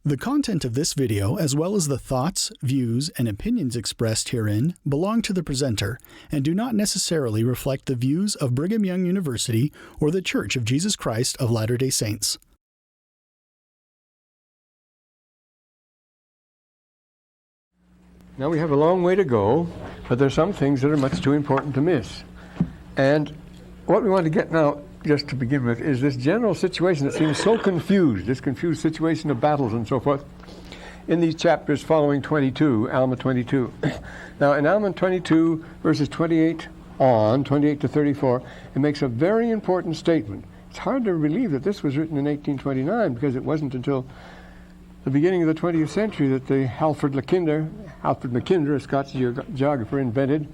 The content of this video, as well as the thoughts, views, and opinions expressed herein, belong to the presenter and do not necessarily reflect the views of Brigham Young University or the Church of Jesus Christ of Latter-day Saints. Now we have a long way to go, but there's some things that are much too important to miss. And what we want to get now, just to begin with, is this general situation that seems so confused, this confused situation of battles and so forth, in these chapters following 22, Alma 22. Now in Alma 22, verses 28 to 34, it makes a very important statement. It's hard to believe that this was written in 1829, because it wasn't until the beginning of the 20th century that the Alfred Mackinder, a Scots geographer, invented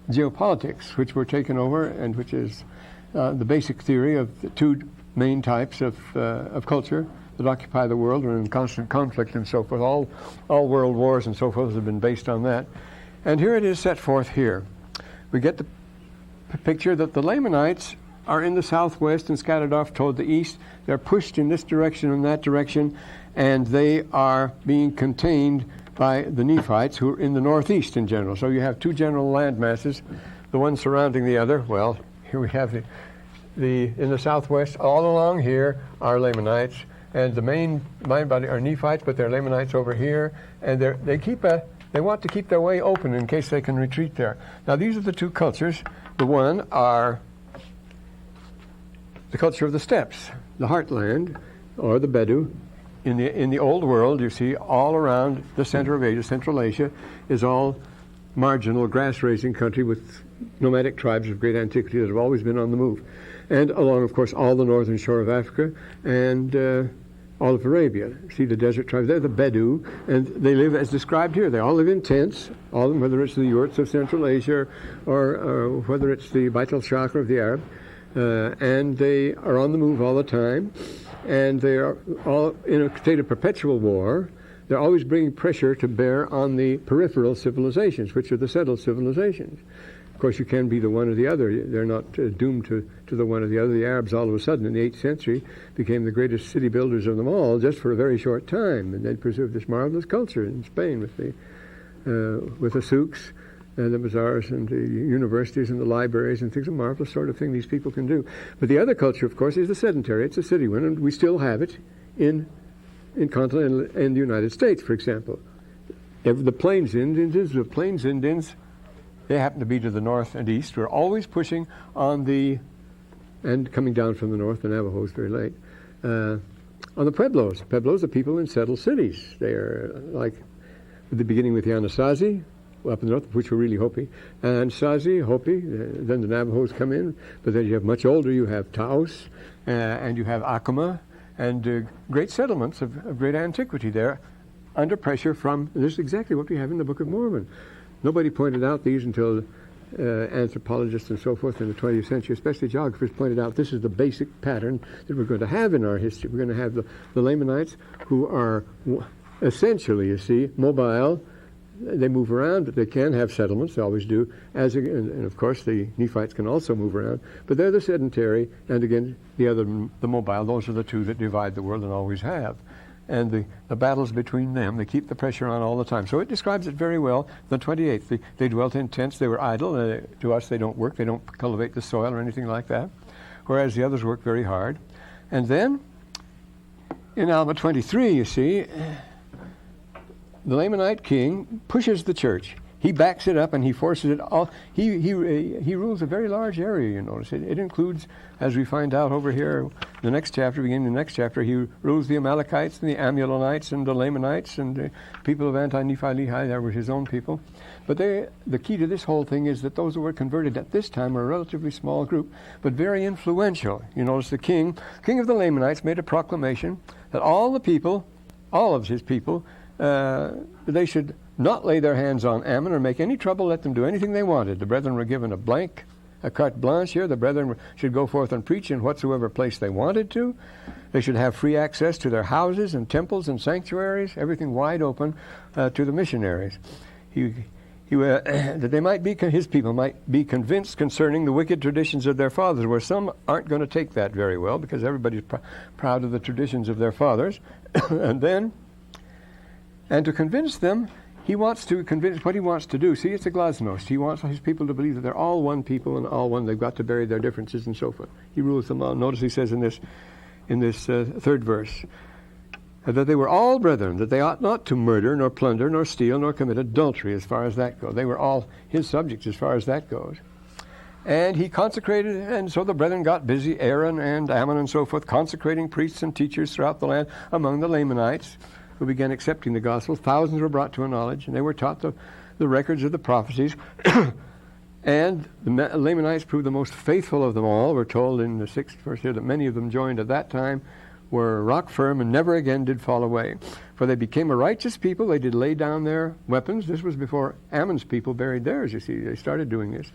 geopolitics, which were taken over and which is the basic theory of the two main types of culture that occupy the world and in constant conflict and so forth. All world wars and so forth have been based on that. And here it is set forth here. We get the picture that the Lamanites are in the southwest and scattered off toward the east. They're pushed in this direction and that direction, and they are being contained by the Nephites, who are in the northeast in general. So you have two general land masses, the one surrounding the other. Well, here we have in the southwest, all along here are Lamanites, and the main body are Nephites, but they're Lamanites over here, and they want to keep their way open in case they can retreat there. Now these are the two cultures. The one are the culture of the steppes, the heartland, or the Bedou. In the old world, you see, all around the center of Asia, Central Asia, is all marginal grass-raising country with nomadic tribes of great antiquity that have always been on the move. And along, of course, all the northern shore of Africa and all of Arabia. See the desert tribes, they're the Bedou, and they live as described here. They all live in tents, all of them, whether it's the yurts of Central Asia or whether it's the Bait al-Shakr of the Arab. And they are on the move all the time. And they are all in a state of perpetual war. They're always bringing pressure to bear on the peripheral civilizations, which are the settled civilizations. Of course, you can be the one or the other. They're not doomed to the one or the other. The Arabs, all of a sudden, in the 8th century, became the greatest city builders of them all, just for a very short time. And they preserved this marvelous culture in Spain with the souks, and the bazaars and the universities and the libraries and things. A marvelous sort of thing these people can do. But the other culture, of course, is the sedentary. It's a city one, and we still have it in continental and the United States, for example. The Plains Indians, they happen to be to the north and east. We're always pushing on and coming down from the north, the Navajos very late, on the Pueblos. Pueblos are people in settled cities. They are like, at the beginning with the Anasazi, up in the north, which were really Hopi, and Sazi, Hopi, then the Navajos come in, but then you have much older, you have Taos, and you have Acoma, and great settlements of great antiquity there, under pressure from, this is exactly what we have in the Book of Mormon. Nobody pointed out these until anthropologists and so forth in the 20th century, especially geographers, pointed out this is the basic pattern that we're going to have in our history. We're going to have the Lamanites, who are essentially, you see, mobile. They move around, but they can have settlements. They always do. And of course, the Nephites can also move around. But they're the sedentary, and again, the mobile. Those are the two that divide the world and always have. And the battles between them, they keep the pressure on all the time. So it describes it very well. The 28th, they dwelt in tents. They were idle. To us, they don't work. They don't cultivate the soil or anything like that. Whereas the others work very hard. And then, in Alma 23, you see, the Lamanite king pushes the church. He backs it up and he forces it all. He rules a very large area, you notice. It includes, as we find out over here, the next chapter, beginning the next chapter, he rules the Amalekites and the Amulonites and the Lamanites and the people of Anti-Nephi-Lehis. They were his own people. But the key to this whole thing is that those who were converted at this time were a relatively small group, but very influential. You notice the king of the Lamanites, made a proclamation that all the people, all of his people, they should not lay their hands on Ammon or make any trouble, let them do anything they wanted. The brethren were given a carte blanche here. The brethren should go forth and preach in whatsoever place they wanted to. They should have free access to their houses and temples and sanctuaries, everything wide open to the missionaries. That they might be, his people might be convinced concerning the wicked traditions of their fathers, where some aren't going to take that very well because everybody's proud of the traditions of their fathers. And then And to convince them, he wants to convince what he wants to do. See, it's a glasnost. He wants his people to believe that they're all one people and all one. They've got to bury their differences and so forth. He rules them all. Notice he says in this third verse that they were all brethren, that they ought not to murder, nor plunder, nor steal, nor commit adultery as far as that goes. They were all his subjects as far as that goes. And he consecrated, and so the brethren got busy, Aaron and Ammon and so forth, consecrating priests and teachers throughout the land among the Lamanites, who began accepting the gospel. Thousands were brought to a knowledge, and they were taught the records of the prophecies. And the Lamanites proved the most faithful of them all. We're told in the 6th verse here that many of them joined at that time, were rock firm, and never again did fall away. For they became a righteous people. They did lay down their weapons. This was before Ammon's people buried theirs, you see. They started doing this.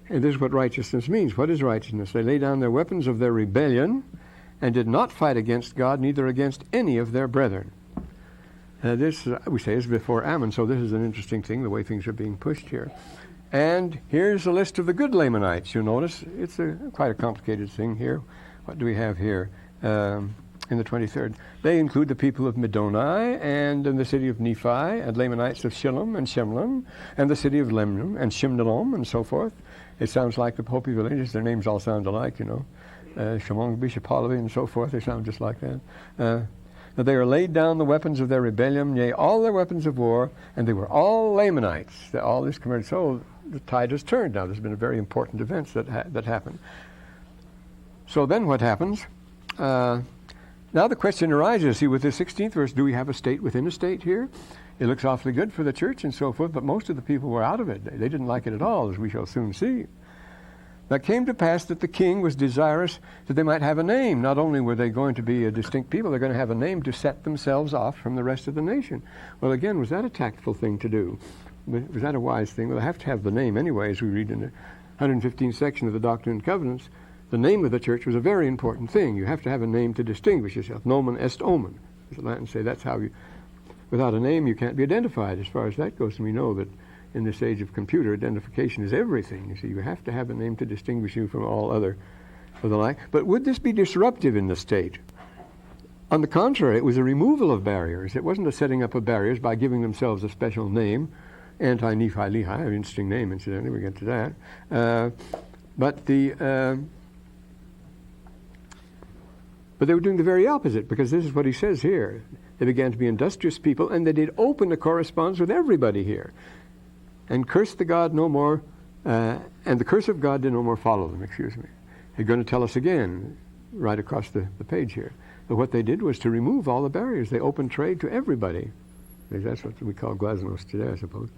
And this is what righteousness means. What is righteousness? They lay down their weapons of their rebellion and did not fight against God, neither against any of their brethren. This, we say, is before Ammon, so this is an interesting thing, the way things are being pushed here. And here's a list of the good Lamanites. You'll notice it's quite a complicated thing here. What do we have here in the 23rd? They include the people of Middoni and in the city of Nephi, and Lamanites of Shilom and Shemlon, and the city of Lemnom and Shimnalom, and so forth. It sounds like the Hopi villages. Their names all sound alike, you know. Shemong, Bishopalavi, and so forth. They sound just like that. That they are laid down the weapons of their rebellion, yea, all their weapons of war, and they were all Lamanites. All this committed. So the tide has turned now. There's been a very important events that happened. So then what happens? Now the question arises, see, with the 16th verse, do we have a state within a state here? It looks awfully good for the church and so forth, but most of the people were out of it. They didn't like it at all, as we shall soon see. Now it came to pass that the king was desirous that they might have a name. Not only were they going to be a distinct people, they're going to have a name to set themselves off from the rest of the nation. Well, again, was that a tactful thing to do? Was that a wise thing? Well, they have to have the name anyway, as we read in the 115th section of the Doctrine and Covenants. The name of the church was a very important thing. You have to have a name to distinguish yourself. Nomen est omen, as the Latins say. That's how you... Without a name, you can't be identified as far as that goes. And we know that in this age of computer, identification is everything. You see, you have to have a name to distinguish you from all other of the like. But would this be disruptive in the state? On the contrary, it was a removal of barriers. It wasn't a setting up of barriers by giving themselves a special name. Anti-Nephi-Lehis, an interesting name, incidentally. We get to that. But they were doing the very opposite, because this is what he says here. They began to be industrious people, and they did open a correspondence with everybody here. And cursed the God no more, and the curse of God did no more follow them, They're going to tell us again, right across the page here. But what they did was to remove all the barriers. They opened trade to everybody. That's what we call glasnost today, I suppose.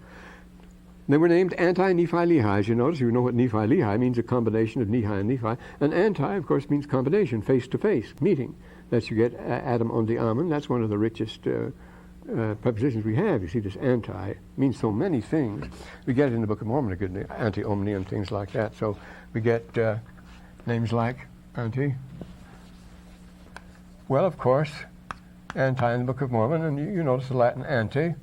They were named Anti-Nephi-Lehis. You notice, you know what Nephi-Lehi means, a combination of Nehi and Nephi. And anti, of course, means combination, face-to-face, meeting. That's you get Adam on the Ammon. That's one of the richest prepositions we have. You see, this anti means so many things. We get it in the Book of Mormon, a good name, anti-omni and things like that. So we get names like anti. Well, of course, anti in the Book of Mormon, and you notice the Latin anti.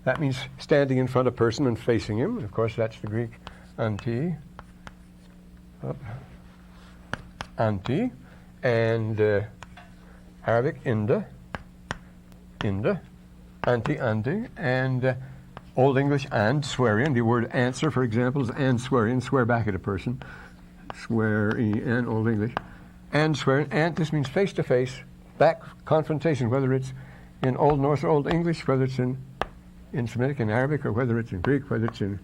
That means standing in front of a person and facing him. And of course, that's the Greek anti. Anti. And Arabic inda. Anti, and Old English and, swearing. The word answer, for example, is and swearing, swear back at a person. Swear-in, Old English. And swearing, and this means face-to-face, back confrontation, whether it's in Old Norse or Old English, whether it's in Semitic and Arabic, or whether it's in Greek, whether it's in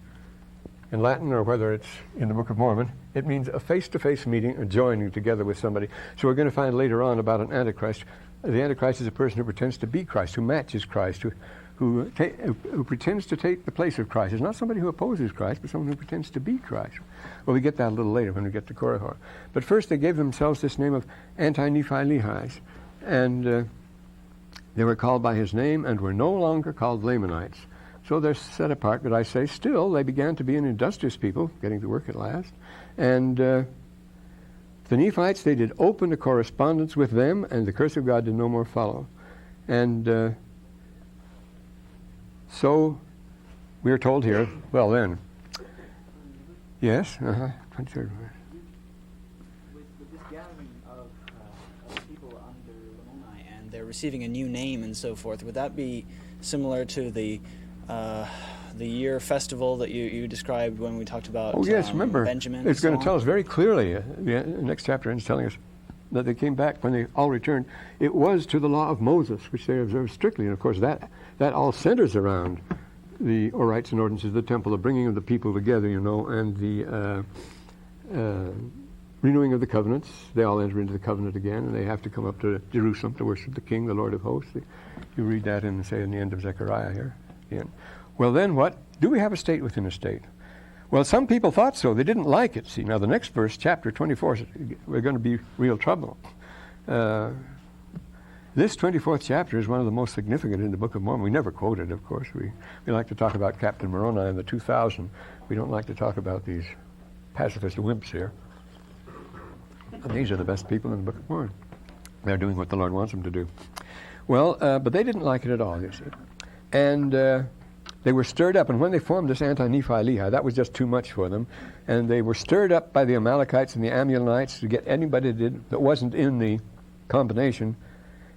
Latin, or whether it's in the Book of Mormon. It means a face-to-face meeting, or joining together with somebody. So we're going to find later on about an Antichrist. The Antichrist is a person who pretends to be Christ, who matches Christ, who pretends to take the place of Christ. It's not somebody who opposes Christ, but someone who pretends to be Christ. Well, we get that a little later when we get to Korihor. But first they gave themselves this name of Anti-Nephi-Lehis. And they were called by his name and were no longer called Lamanites. So they're set apart, but I say still they began to be an industrious people, getting to work at last. And the Nephites, they did open a correspondence with them, and the curse of God did no more follow. And so we are told here, well then, yes, 23rd. With this gathering of people under Lamoni and their receiving a new name and so forth. Would that be similar to the year festival that you described when we talked about remember, Benjamin? It's going to tell us very clearly, the next chapter is telling us that they came back when they all returned. It was to the law of Moses, which they observed strictly. And of course, that all centers around the rites and ordinances of the temple, the bringing of the people together, and the renewing of the covenants. They all enter into the covenant again, and they have to come up to Jerusalem to worship the King, the Lord of hosts. You read that in the end of Zechariah here. Yeah. Well, then what? Do we have a state within a state? Well, some people thought so. They didn't like it. See, now the next verse, chapter 24, we're going to be real trouble. This 24th chapter is one of the most significant in the Book of Mormon. We never quote it, of course. We like to talk about Captain Moroni and the 2000. We don't like to talk about these pacifist wimps here. And these are the best people in the Book of Mormon. They're doing what the Lord wants them to do. Well, but they didn't like it at all, you see. And they were stirred up, and when they formed this Anti-Nephi-Lehis, that was just too much for them. And they were stirred up by the Amalekites and the Ammonites to get anybody that wasn't in the combination,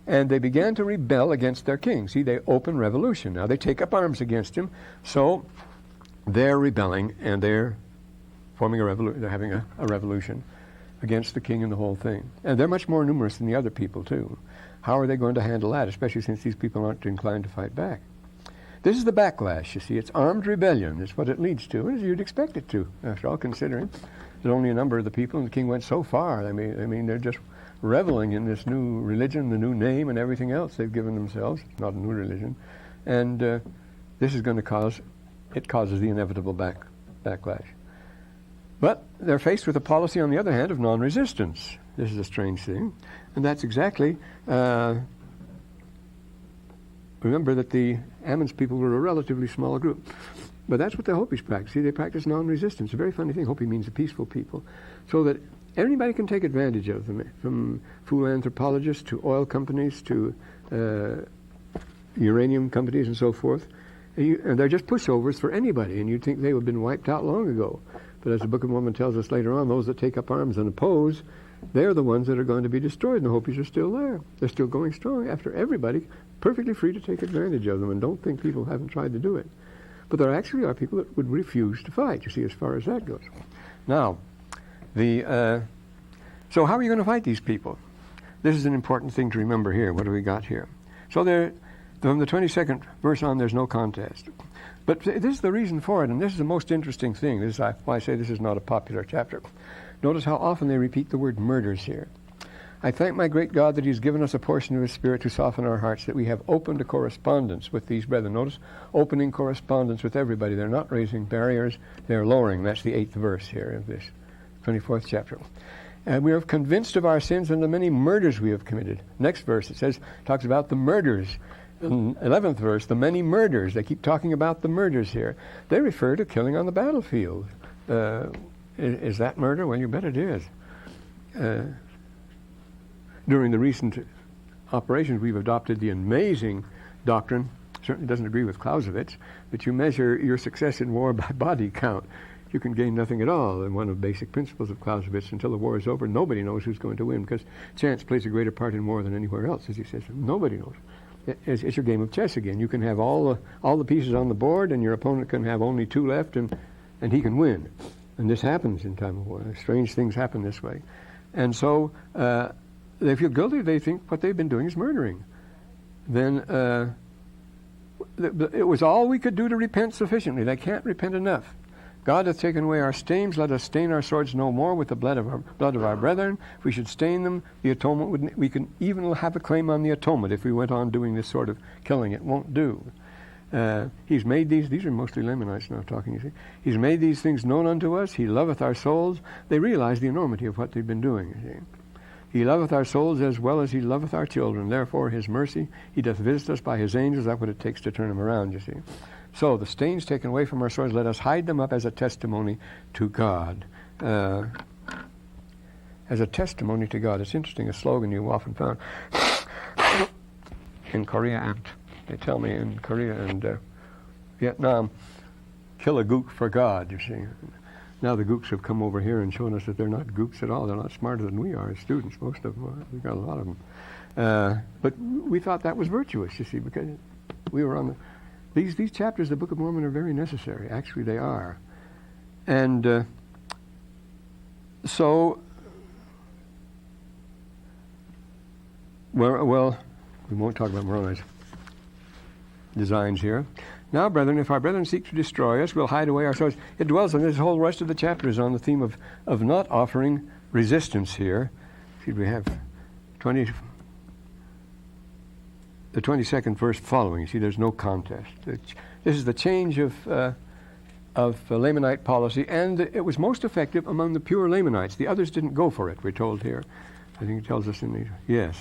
and they began to rebel against their king. See, they open revolution. Now they take up arms against him, so they're rebelling, and they're forming a revolution. They're having a revolution against the king and the whole thing. And they're much more numerous than the other people, too. How are they going to handle that, especially since these people aren't inclined to fight back? This is the backlash, you see. It's armed rebellion. It's what it leads to, as you'd expect it to, after all, considering there's only a number of the people, and the king went so far. I mean, they're just reveling in this new religion, the new name, and everything else they've given themselves. It's not a new religion. And this is going to causes the inevitable backlash. But they're faced with a policy, on the other hand, of non-resistance. This is a strange thing. And that's exactly... remember that the Ammon's people were a relatively small group. But that's what the Hopis practice. See, they practice non-resistance. A very funny thing. Hopi means a peaceful people. So that anybody can take advantage of them, from fool anthropologists to oil companies to uranium companies and so forth. And they're just pushovers for anybody, and you'd think they would have been wiped out long ago. But as the Book of Mormon tells us later on, those that take up arms and oppose, they're the ones that are going to be destroyed, and the Hopis are still there. They're still going strong after everybody, perfectly free to take advantage of them, and don't think people haven't tried to do it. But there actually are people that would refuse to fight, you see, as far as that goes. Now, so how are you going to fight these people? This is an important thing to remember here. What do we got here? So from the 22nd verse on, there's no contest. But this is the reason for it, and this is the most interesting thing. This is why I say this is not a popular chapter. Notice how often they repeat the word murders here. I thank my great God that he's given us a portion of his Spirit to soften our hearts, that we have opened a correspondence with these brethren. Notice, opening correspondence with everybody. They're not raising barriers, they're lowering. That's the 8th verse here of this 24th chapter. And we are convinced of our sins and the many murders we have committed. Next verse, talks about the murders. 11th verse, the many murders. They keep talking about the murders here. They refer to killing on the battlefield. Is that murder? Well, you bet it is. During the recent operations, we've adopted the amazing doctrine, certainly doesn't agree with Clausewitz, that you measure your success in war by body count. You can gain nothing at all. And one of the basic principles of Clausewitz, until the war is over, nobody knows who's going to win, because chance plays a greater part in war than anywhere else, as he says. Nobody knows. It's your game of chess again. You can have all the pieces on the board, and your opponent can have only 2 left, and he can win. And this happens in time of war. Strange things happen this way. And so they feel guilty. They think what they've been doing is murdering. Then it was all we could do to repent sufficiently. They can't repent enough. God hath taken away our stains. Let us stain our swords no more with the blood of our brethren. If we should stain them, the atonement we can even have a claim on the atonement if we went on doing this sort of killing. It won't do. He's made these are mostly Lamanites now talking, you see. He's made these things known unto us. He loveth our souls. They realize the enormity of what they've been doing, you see. He loveth our souls as well as he loveth our children. Therefore his mercy, he doth visit us by his angels. That's what it takes to turn them around, you see. So the stains taken away from our swords, let us hide them up as a testimony to God. As a testimony to God. It's interesting, a slogan you've often found in Korea, and they tell me in Korea and Vietnam, kill a gook for God, you see. Now the gooks have come over here and shown us that they're not gooks at all. They're not smarter than we are as students, most of them are. We've got a lot of them. But we thought that was virtuous, you see, because we were on these chapters of the Book of Mormon are very necessary. Actually, they are. And so, well, we won't talk about Moroni's designs here. Now, brethren, if our brethren seek to destroy us, we'll hide away ourselves. It dwells on this whole rest of the chapter is on the theme of not offering resistance here. See, we have the 22nd verse following. See, there's no contest. This is the change of Lamanite policy, and it was most effective among the pure Lamanites. The others didn't go for it, we're told here. I think it tells us in the, yes.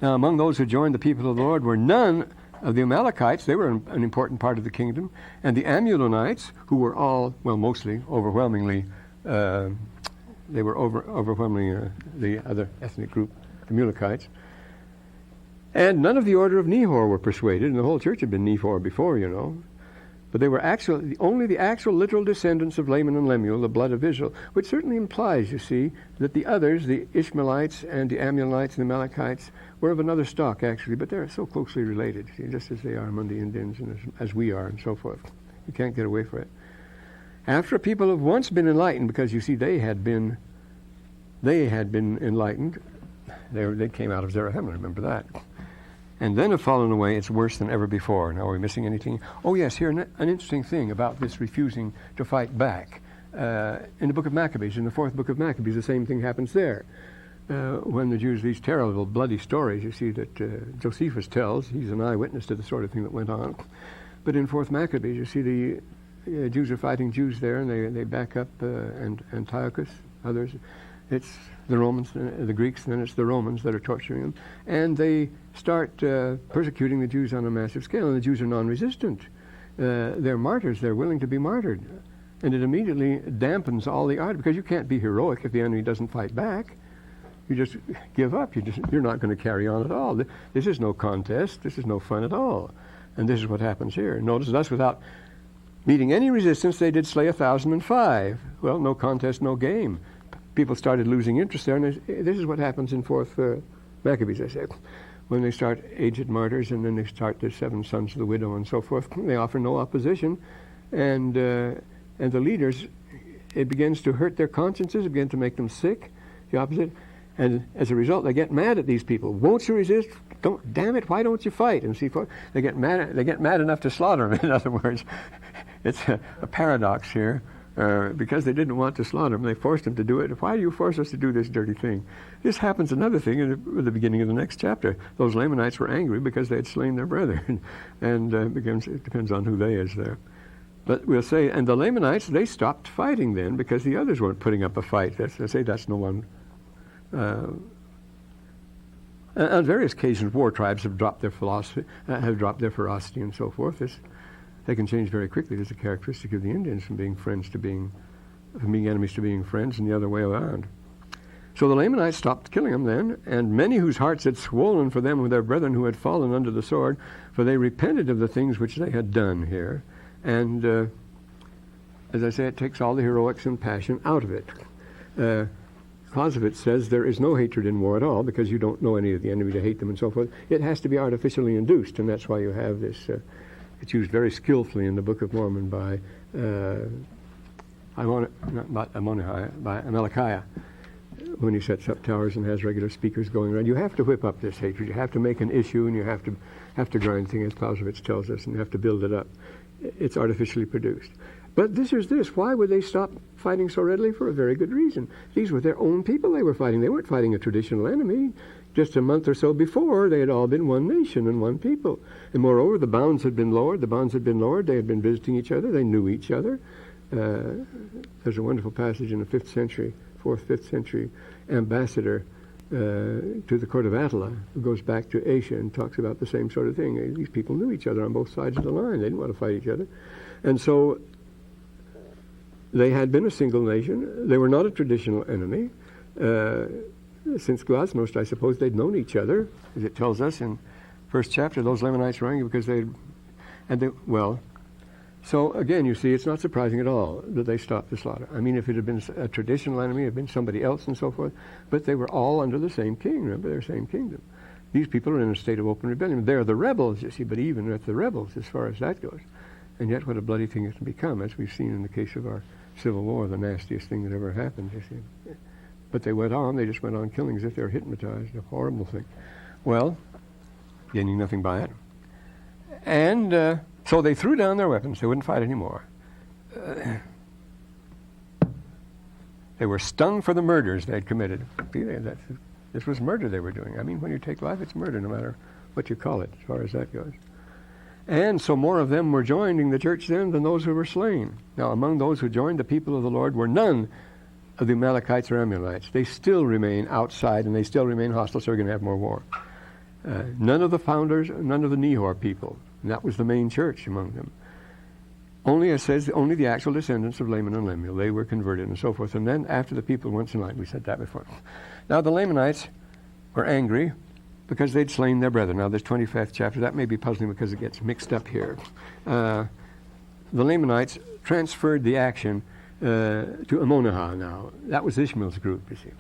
Now, among those who joined the people of the Lord were none of the Amalekites. They were an important part of the kingdom. And the Amulonites, who were all, well, mostly, overwhelmingly, they were overwhelmingly the other ethnic group, the Amalekites. And none of the order of Nehor were persuaded, and the whole church had been Nehor before, you know. But they were only the actual literal descendants of Laman and Lemuel, the blood of Israel, which certainly implies, you see, that the others, the Ishmaelites and the Amulonites and the Amalekites, were of another stock, actually, but they're so closely related, see, just as they are among the Indians and as we are and so forth. You can't get away from it. After people have once been enlightened, because you see they had been enlightened, they came out of Zarahemla, remember that. And then have fallen away, it's worse than ever before. Now, are we missing anything? Oh, yes, here, an interesting thing about this refusing to fight back. In the book of Maccabees, in the 4th book of Maccabees, the same thing happens there. When the Jews, these terrible, bloody stories, you see, that Josephus tells, he's an eyewitness to the sort of thing that went on. But in 4th Maccabees, you see the Jews are fighting Jews there, and they back up Antiochus, others. It's the Romans, the Greeks, and then it's the Romans that are torturing them. And they start persecuting the Jews on a massive scale, and the Jews are non-resistant. They're martyrs. They're willing to be martyred. And it immediately dampens all the art, because you can't be heroic if the enemy doesn't fight back. You just give up. You're not going to carry on at all. This is no contest. This is no fun at all. And this is what happens here. Notice, thus without meeting any resistance, they did slay 1,005. Well, no contest, no game. People started losing interest there, and this is what happens in 4th Maccabees, I say. When they start aged martyrs, and then they start the 7 sons of the widow and so forth, they offer no opposition, and the leaders, it begins to hurt their consciences, it begins to make them sick, the opposite, and as a result, they get mad at these people. Won't you resist? Damn it, why don't you fight? And see, they get mad enough to slaughter them. In other words, it's a paradox here. Because they didn't want to slaughter them, they forced them to do it. Why do you force us to do this dirty thing? This happens another thing in the beginning of the next chapter. Those Lamanites were angry because they had slain their brethren. And it depends on who they is there. But we'll say, and the Lamanites, they stopped fighting then because the others weren't putting up a fight. That's no one. On various occasions, war tribes have dropped their philosophy, have dropped their ferocity and so forth. They can change very quickly. There's a characteristic of the Indians from being enemies to being friends, and the other way around. So the Lamanites stopped killing them then, and many whose hearts had swollen for them with their brethren who had fallen under the sword, for they repented of the things which they had done here. And as I say, it takes all the heroics and passion out of it. Clausewitz says there is no hatred in war at all, because you don't know any of the enemy to hate them and so forth. It has to be artificially induced, and that's why you have this. It's used very skillfully in the Book of Mormon by Amalickiah, when he sets up towers and has regular speakers going around. You have to whip up this hatred. You have to make an issue, and you have to grind things, as Clausewitz tells us, and you have to build it up. It's artificially produced. But this is this. Why would they stop fighting so readily? For a very good reason. These were their own people they were fighting. They weren't fighting a traditional enemy. Just a month or so before, they had all been one nation and one people. And moreover, the bounds had been lowered. They had been visiting each other. They knew each other. There's a wonderful passage in the 4th, 5th century ambassador to the court of Attila, who goes back to Asia and talks about the same sort of thing. These people knew each other on both sides of the line. They didn't want to fight each other. And so they had been a single nation. They were not a traditional enemy. Since Glasnost, I suppose they'd known each other, as it tells us in 1st chapter. Those Lamanites were angry because so again, you see, it's not surprising at all that they stopped the slaughter. I mean, if it had been a traditional enemy, it had been somebody else and so forth, but they were all under the same king, remember, their same kingdom. these people are in a state of open rebellion. They're the rebels, you see, but even at the rebels, as far as that goes. And yet what a bloody thing it can become, as we've seen in the case of our Civil War, the nastiest thing that ever happened, you see. But they went on, they just went on killing as if they were hypnotized, a horrible thing. Well, gaining nothing by it. And so they threw down their weapons. They wouldn't fight anymore. They were stung for the murders they had committed. See, this was murder they were doing. I mean, when you take life, it's murder, no matter what you call it, as far as that goes. And so more of them were joining the church then than those who were slain. Now, among those who joined the people of the Lord were none of the Amalekites or Ammonites. They still remain outside, and they still remain hostile, so we're going to have more war. None of the founders, none of the Nehor people. And that was the main church among them. Only, it says, only the actual descendants of Laman and Lemuel. They were converted and so forth. And then after the people went in line, we said that before. Now the Lamanites were angry because they'd slain their brethren. Now this 25th chapter, that may be puzzling because it gets mixed up here. The Lamanites transferred the action to Ammonihah now. That was Ishmael's group, you see.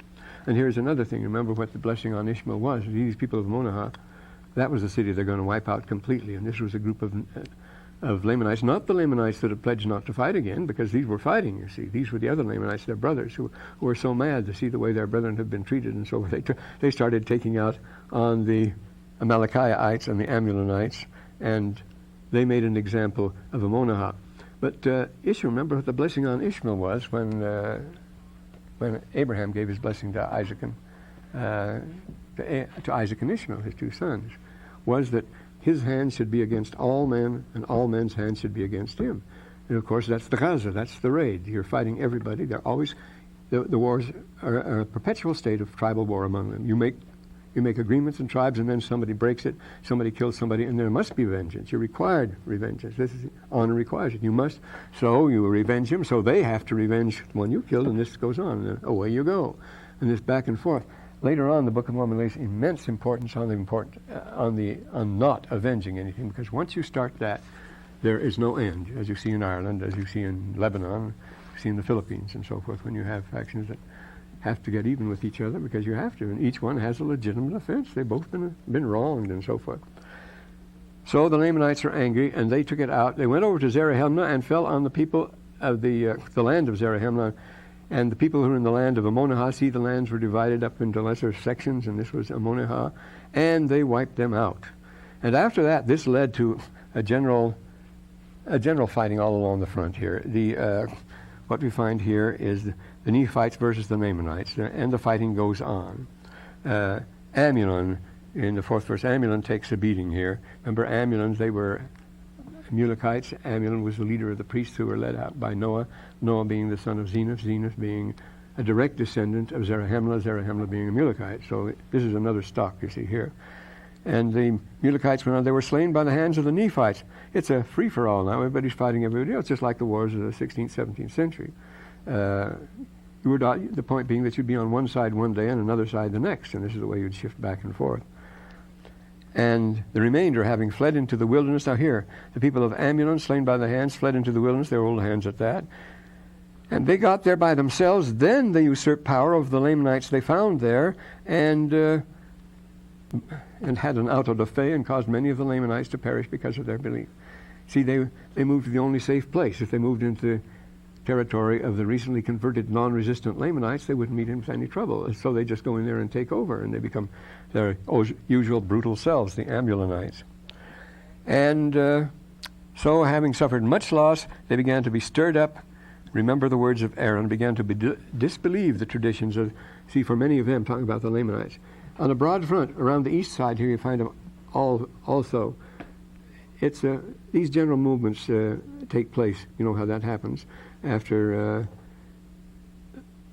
And here's another thing. Remember what the blessing on Ishmael was. These people of Ammonihah, that was the city they're going to wipe out completely. And this was a group of Lamanites, not the Lamanites that had pledged not to fight again, because these were fighting, you see. These were the other Lamanites, their brothers, who were so mad to see the way their brethren had been treated and so forth. They started taking out on the Amalekites and the Ammonites, and they made an example of Ammonihah. But Ishmael, remember what the blessing on Ishmael was when Abraham gave his blessing to Isaac and Ishmael, his two sons, was that his hand should be against all men, and all men's hands should be against him. And of course, that's the Gaza, that's the raid. You're fighting everybody. They're always, the wars are a perpetual state of tribal war among them. You make agreements in tribes, and then somebody breaks it, somebody kills somebody, and there must be vengeance. You're required vengeance. This is honor requires it. You must, so you revenge him, so they have to revenge the one you killed, and this goes on, and away you go. And this back and forth. Later on, the Book of Mormon lays immense importance on not avenging anything, because once you start that, there is no end, as you see in Ireland, as you see in Lebanon, you see in the Philippines, and so forth, when you have factions that have to get even with each other, because you have to, and each one has a legitimate offense. They've both been wronged, and so forth. So the Lamanites are angry, and they took it out. They went over to Zarahemnah and fell on the people of the land of Zarahemnah. And the people who were in the land of Ammonihah, see, the lands were divided up into lesser sections, and this was Ammonihah, and they wiped them out. And after that, this led to a general fighting all along the front here. What we find here is the Nephites versus the Lamanites, and the fighting goes on. Ammon, in the 4th verse, Ammon takes a beating here. Remember, Ammonites, they were Amalekites. Ammon was the leader of the priests who were led out by Noah, Noah being the son of Zenoth, Zenoth being a direct descendant of Zarahemnah, Zarahemnah being a Amalekite. So this is another stock you see here. And the Amalekites went on. They were slain by the hands of the Nephites. It's a free-for-all now. Everybody's fighting everybody else, just like the wars of the 16th, 17th century. The point being that you'd be on one side one day and another side the next, and this is the way you'd shift back and forth. And the remainder, having fled into the wilderness. Now here, the people of Ammon, slain by the hands, fled into the wilderness. They were old hands at that. And they got there by themselves. Then they usurped power over the Lamanites they found there, and had an auto da fe, and caused many of the Lamanites to perish because of their belief. See, they moved to the only safe place. If they moved into territory of the recently converted non-resistant Lamanites, they wouldn't meet him with any trouble. So they just go in there and take over, and they become their usual brutal selves, the Ammonites. And so, having suffered much loss, they began to be stirred up. Remember the words of Aaron, began to disbelieve the traditions of, see, for many of them, talking about the Lamanites. On a broad front, around the east side here, you find them also. It's these general movements take place. You know how that happens. After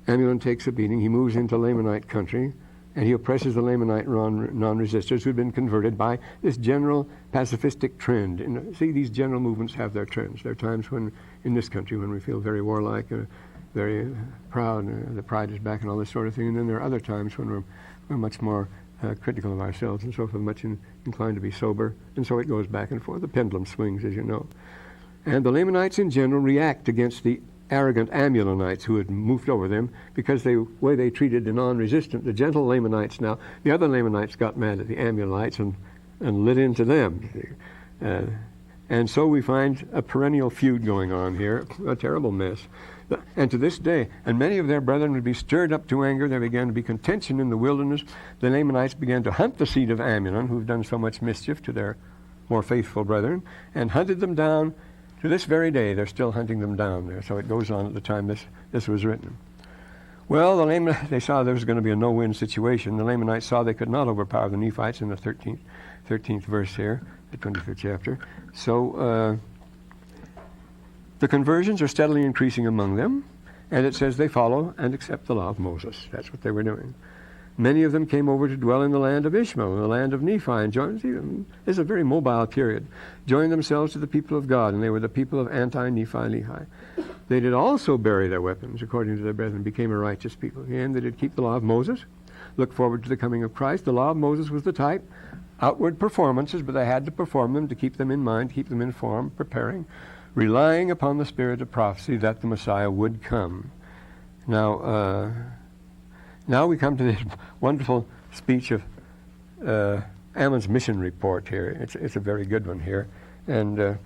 Ammon takes a beating, he moves into Lamanite country, and he oppresses the Lamanite non-resistors who had been converted by this general pacifistic trend. And see, these general movements have their trends. There are times when, in this country, when we feel very warlike, very proud, the pride is back and all this sort of thing. And then there are other times when we're much more critical of ourselves and so forth, much inclined to be sober. And so it goes back and forth. The pendulum swings, as you know. And the Lamanites in general react against the arrogant Lamanites who had moved over them because the way they treated the non-resistant, the gentle Lamanites now, the other Lamanites got mad at the Lamanites and lit into them. And so we find a perennial feud going on here, a terrible mess. And to this day, and many of their brethren would be stirred up to anger. There began to be contention in the wilderness. The Lamanites began to hunt the seed of Ammon, who've done so much mischief to their more faithful brethren, and hunted them down. To this very day, they're still hunting them down there. So it goes on at the time this was written. Well, they saw there was going to be a no-win situation. The Lamanites saw they could not overpower the Nephites in the 13th verse here, the 25th chapter. So the conversions are steadily increasing among them, and it says they follow and accept the law of Moses. That's what they were doing. Many of them came over to dwell in the land of Ishmael, in the land of Nephi, and joined. This is a very mobile period. Joined themselves to the people of God, and they were the people of Anti-Nephi-Lehis. They did also bury their weapons, according to their brethren, became a righteous people. And they did keep the law of Moses, look forward to the coming of Christ. The law of Moses was the type, outward performances, but they had to perform them to keep them in mind, keep them informed, preparing, relying upon the spirit of prophecy that the Messiah would come. Now we come to this wonderful speech of Ammon's mission report here. It's a very good one here. And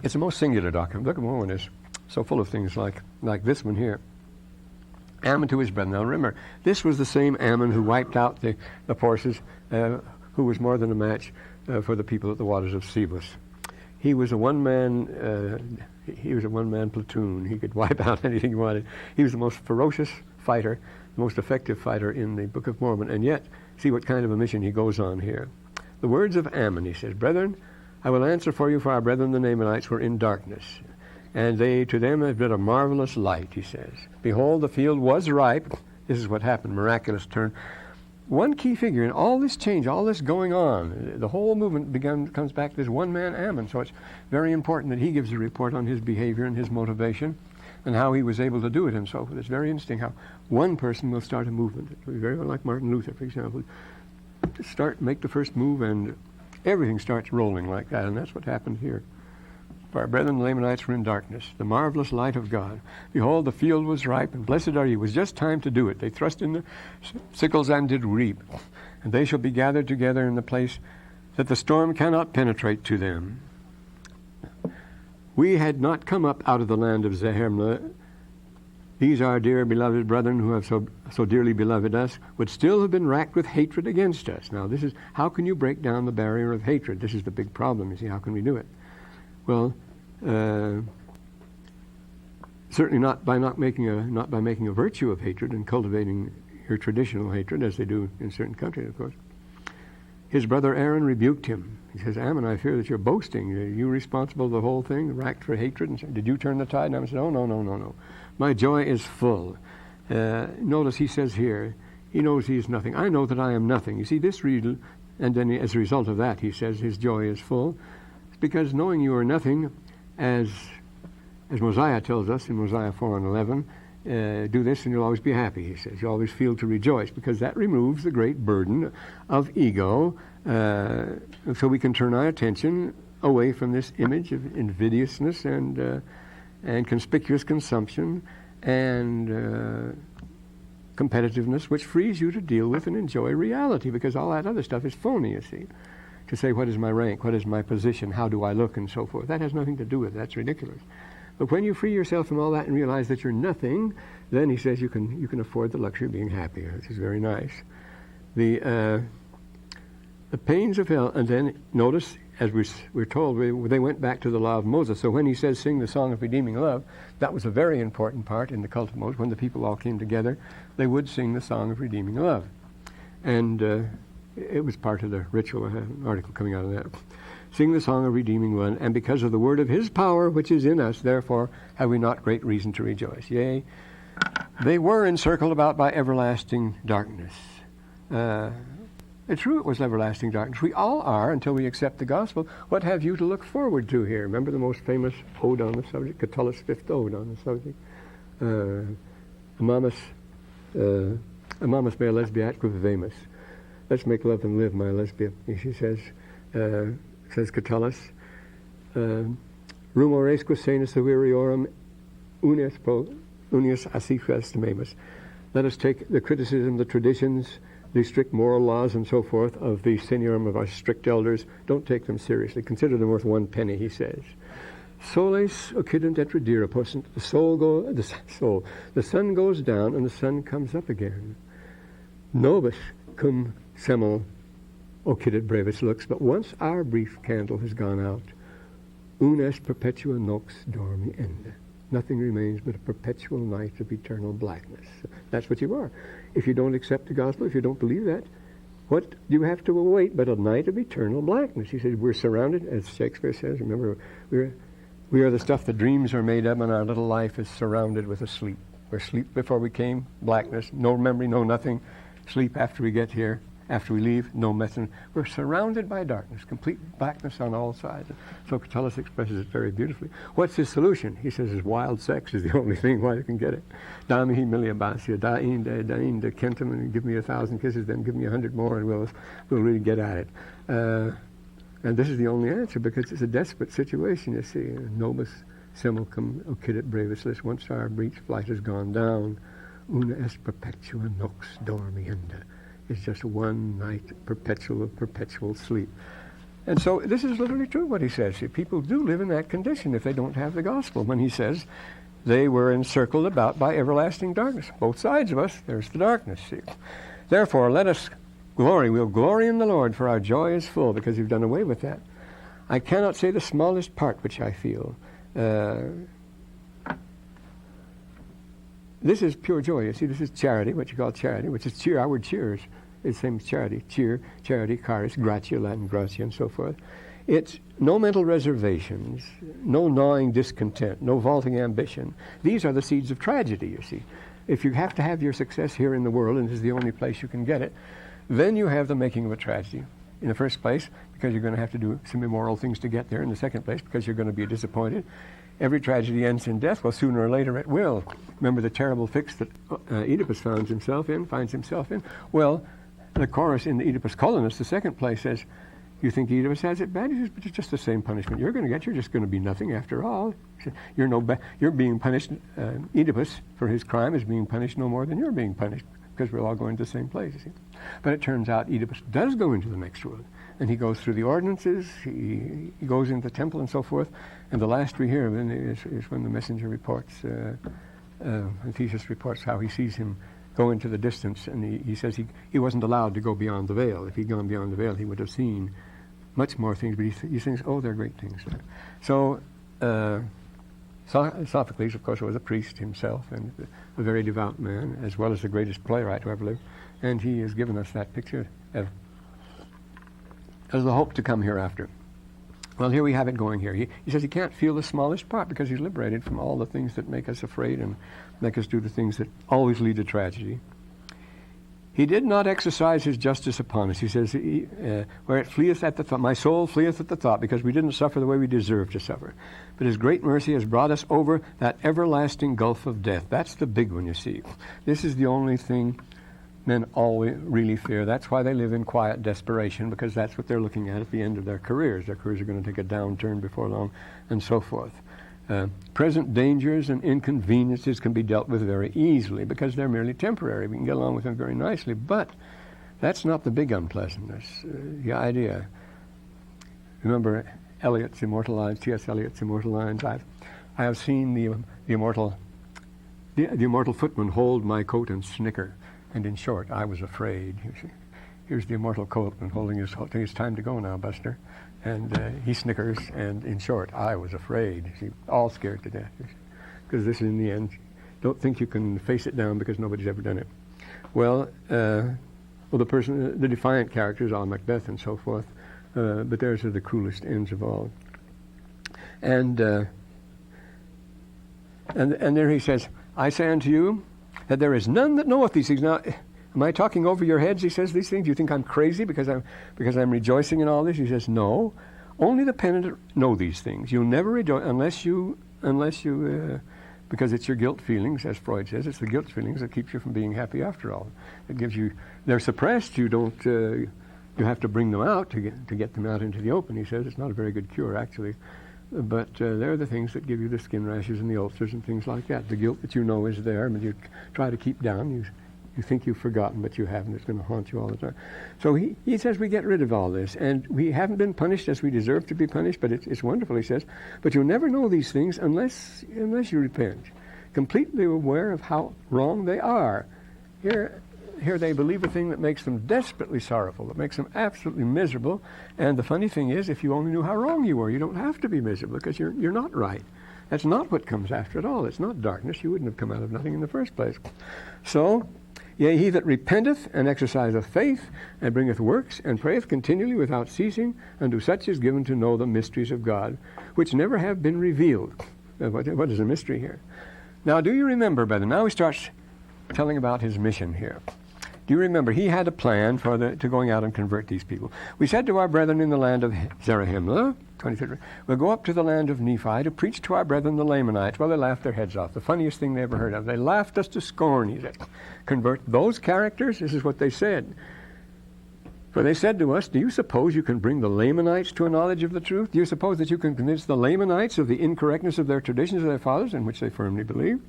it's a most singular document. Look at Mormon is so full of things like this one here. Ammon to his brethren. Now remember, this was the same Ammon who wiped out the forces, who was more than a match for the people at the waters of Sebus. He was a one-man platoon. He could wipe out anything he wanted. He was the most ferocious fighter, the most effective fighter in the Book of Mormon. And yet, see what kind of a mission he goes on here. The words of Ammon, he says, "Brethren, I will answer for you, for our brethren the Lamanites were in darkness, and to them have been a marvelous light," he says. "Behold, the field was ripe." This is what happened, miraculous turn. One key figure in all this change, all this going on, the whole movement comes back to this one man, Ammon. So it's very important that he gives a report on his behavior and his motivation and how he was able to do it and so forth. It's very interesting how one person will start a movement. It will be very like Martin Luther, for example. Make the first move, and everything starts rolling like that, and that's what happened here. "For our brethren the Lamanites were in darkness, the marvelous light of God. Behold, the field was ripe, and blessed are you." It was just time to do it. They thrust in the sickles and did reap. "And they shall be gathered together in the place that the storm cannot penetrate to them." "We had not come up out of the land of Zarahemla. These our dear beloved brethren who have so dearly beloved us would still have been racked with hatred against us." Now this is, how can you break down the barrier of hatred? This is the big problem, you see. How can we do it? Well, certainly not by making a virtue of hatred and cultivating your traditional hatred, as they do in certain countries, of course. His brother Aaron rebuked him. He says, "Ammon, I fear that you're boasting. Are you responsible for the whole thing, racked for hatred? And did you turn the tide?" And Ammon said, "Oh, no. My joy is full." Notice he says here, he knows he is nothing. "I know that I am nothing." You see, this read, and then as a result of that, he says his joy is full. Because knowing you are nothing, as Mosiah tells us in Mosiah 4:11, do this and you'll always be happy, he says. You always feel to rejoice, because that removes the great burden of ego, so we can turn our attention away from this image of invidiousness and conspicuous consumption and competitiveness, which frees you to deal with and enjoy reality, because all that other stuff is phony, you see. To say, what is my rank, what is my position, how do I look, and so forth. That has nothing to do with it. That's ridiculous. But when you free yourself from all that and realize that you're nothing, then he says you can afford the luxury of being happy, which is very nice. The pains of hell, and then notice, as we're told, they went back to the law of Moses. So when he says sing the song of redeeming love, that was a very important part in the cult of Moses. When the people all came together, they would sing the song of redeeming love. And it was part of the ritual. I have an article coming out of that. "Sing the song of redeeming one, and because of the word of his power which is in us, therefore have we not great reason to rejoice. Yea, they were encircled about by everlasting darkness." It's true, it was everlasting darkness. We all are until we accept the gospel. What have you to look forward to here? Remember the most famous ode on the subject, Catullus' fifth ode on the subject? Amamus mea lesbiat quivivemus. Let's make love and live, my lesbia. She says Catullus, Rumoresque sanus aviriorum unius asif estimamus. Let us take the criticism, the traditions, the strict moral laws and so forth of the seniorum of our strict elders. Don't take them seriously. Consider them worth 1 penny, he says. Soles occident et redire possunt. The sun goes down and the sun comes up again. Nobis cum semel occidit brevis lux. But once our brief candle has gone out, un est perpetua nox dormi ende. Nothing remains but a perpetual night of eternal blackness. That's what you are. If you don't accept the gospel, if you don't believe that, what do you have to await but a night of eternal blackness? He said, we're surrounded, as Shakespeare says, remember, we are the stuff that dreams are made of, and our little life is surrounded with a sleep. We're asleep before we came, blackness, no memory, no nothing. Sleep after we get here, after we leave, no message. We're surrounded by darkness, complete blackness on all sides. So Catullus expresses it very beautifully. What's his solution? He says his wild sex is the only thing why you can get it. Da mihi miliabasia, da inde kentum, and give me 1,000 kisses, then give me 100 more, and we'll really get at it. And this is the only answer, because it's a desperate situation, you see. Nobis semel cum occidit brevis lis. Once our breech flight has gone down, una est perpetua nox dormienda. It's just one night perpetual sleep. And so this is literally true what he says. See, people do live in that condition if they don't have the gospel. When he says they were encircled about by everlasting darkness. Both sides of us, there's the darkness. See. Therefore, let us glory. We'll glory in the Lord, for our joy is full, because you've done away with that. I cannot say the smallest part which I feel. This is pure joy. You see, this is charity, what you call charity, which is cheer. Our word cheers is the same as charity. Cheer, charity, charis, gratia, Latin gratia, and so forth. It's no mental reservations, no gnawing discontent, no vaulting ambition. These are the seeds of tragedy, you see. If you have to have your success here in the world, and this is the only place you can get it, then you have the making of a tragedy. In the first place, because you're going to have to do some immoral things to get there. In the second place, because you're going to be disappointed. Every tragedy ends in death. Well, sooner or later it will. Remember the terrible fix that Oedipus finds himself in? Well, the chorus in the Oedipus Colonus, the second place, says, you think Oedipus has it bad? He says, but it's just the same punishment you're going to get. You're just going to be nothing after all. You're being punished. Oedipus, for his crime, is being punished no more than you're being punished, because we're all going to the same place. You see? But it turns out Oedipus does go into the next world. And he goes through the ordinances, he goes into the temple and so forth. And the last we hear of him is when the messenger reports, Theseus reports how he sees him go into the distance, and he says he wasn't allowed to go beyond the veil. If he'd gone beyond the veil, he would have seen much more things, but he thinks, oh, they're great things. So Sophocles, of course, was a priest himself, and a very devout man, as well as the greatest playwright who ever lived. And he has given us that picture as the hope to come hereafter. Well, here we have it going here. He says he can't feel the smallest part because he's liberated from all the things that make us afraid and make us do the things that always lead to tragedy. He did not exercise his justice upon us. He says, where it fleeth at the thought, my soul fleeth at the thought, because we didn't suffer the way we deserved to suffer. But his great mercy has brought us over that everlasting gulf of death. That's the big one, you see. This is the only thing men always really fear. That's why they live in quiet desperation, because that's what they're looking at the end of their careers. Their careers are going to take a downturn before long, and so forth. Present dangers and inconveniences can be dealt with very easily because they're merely temporary. We can get along with them very nicely, but that's not the big unpleasantness. The idea. Remember Eliot's immortal lines, T.S. Eliot's immortal lines. I have seen the immortal footman hold my coat and snicker, and in short, I was afraid. You see. Here's the immortal coatman holding his coat. It's time to go now, Buster. And he snickers, and in short, I was afraid. See, all scared to death. Because this is in the end. Don't think you can face it down because nobody's ever done it. Well, the defiant characters, all Macbeth and so forth, but theirs are the cruelest ends of all. And there he says, I say unto you that there is none that knoweth these things. Now, am I talking over your heads? He says these things. Do you think I'm crazy because I'm rejoicing in all this? He says, no. Only the penitent know these things. You'll never rejoice unless you, because it's your guilt feelings, as Freud says. It's the guilt feelings that keeps you from being happy after all. It gives you. They're suppressed. You don't. You have to bring them out to get them out into the open. He says it's not a very good cure, actually. but they're the things that give you the skin rashes and the ulcers and things like that. The guilt that you know is there, but you try to keep down. You think you've forgotten, but you haven't. It's going to haunt you all the time. So he says we get rid of all this, and we haven't been punished as we deserve to be punished, but it's wonderful, he says. But you'll never know these things unless you repent, completely aware of how wrong they are. Here they believe a thing that makes them desperately sorrowful, that makes them absolutely miserable. And the funny thing is, if you only knew how wrong you were, you don't have to be miserable because you're not right. That's not what comes after it all. It's not darkness. You wouldn't have come out of nothing in the first place. So, yea, he that repenteth and exerciseth faith and bringeth works and prayeth continually without ceasing, unto such is given to know the mysteries of God, which never have been revealed. What is a mystery here? Now, do you remember, brother? Now he starts telling about his mission here. Do you remember? He had a plan to going out and convert these people. We said to our brethren in the land of Zarahemla, 23rd, we'll go up to the land of Nephi to preach to our brethren the Lamanites. Well, they laughed their heads off. The funniest thing they ever heard of. They laughed us to scorn, he said. Convert those characters? This is what they said. For they said to us, do you suppose you can bring the Lamanites to a knowledge of the truth? Do you suppose that you can convince the Lamanites of the incorrectness of their traditions of their fathers, in which they firmly believe?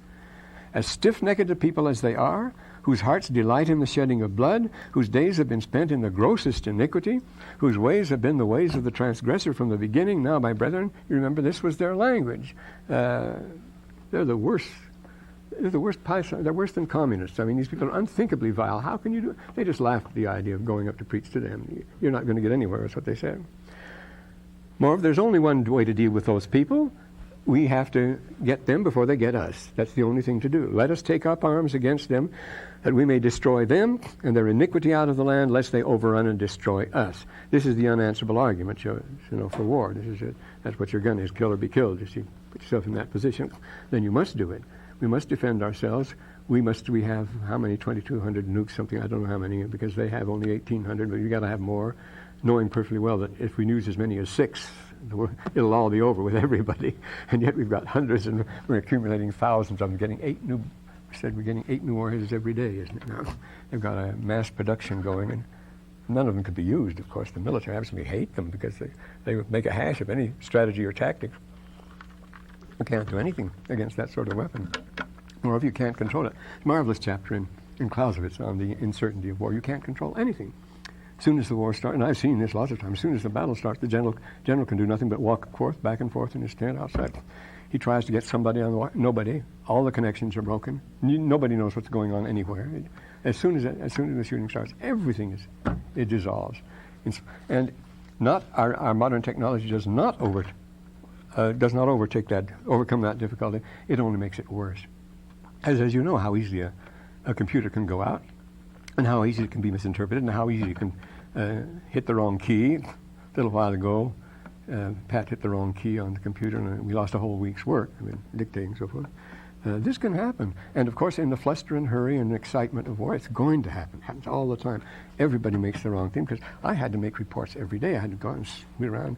As stiff-necked a people as they are, whose hearts delight in the shedding of blood, whose days have been spent in the grossest iniquity, whose ways have been the ways of the transgressor from the beginning. Now, my brethren, you remember this was their language. They're the worst. They're the worst. They're worse than communists. I mean, these people are unthinkably vile. How can you do it? They just laughed at the idea of going up to preach to them. You're not going to get anywhere, is what they said. Moreover, there's only one way to deal with those people. We have to get them before they get us. That's the only thing to do. Let us take up arms against them, that we may destroy them and their iniquity out of the land, lest they overrun and destroy us. This is the unanswerable argument, for war. This is it. That's what your gun is: kill or be killed. You see, put yourself in that position. Then you must do it. We must defend ourselves. We have how many? 2,200 nukes, something. I don't know how many, because they have only 1,800. But you got to have more, knowing perfectly well that if we use as many as 6. It'll all be over with everybody, and yet we've got hundreds, and we're accumulating thousands of them. Getting 8 new. We said we're getting 8 new warheads every day, isn't it? Now they've got a mass production going, and none of them could be used. Of course, the military absolutely hate them because they would make a hash of any strategy or tactics. You can't do anything against that sort of weapon. Moreover, you can't control it. Marvelous chapter in Clausewitz on the uncertainty of war. You can't control anything. As soon as the war starts, and I've seen this lots of times, as soon as the battle starts, the general can do nothing but walk back and forth in his tent outside. He tries to get somebody on the wire. Nobody. All the connections are broken. Nobody knows what's going on anywhere. As soon as the shooting starts, everything it dissolves. And not our modern technology does not overcome that difficulty. It only makes it worse. As you know, how easily a computer can go out, and how easy it can be misinterpreted, and how easy you can hit the wrong key. A little while ago, Pat hit the wrong key on the computer, and we lost a whole week's work, dictating and so forth. This can happen. And, of course, in the fluster and hurry and excitement of war, it's going to happen. It happens all the time. Everybody makes the wrong thing, because I had to make reports every day. I had to go and sweep around,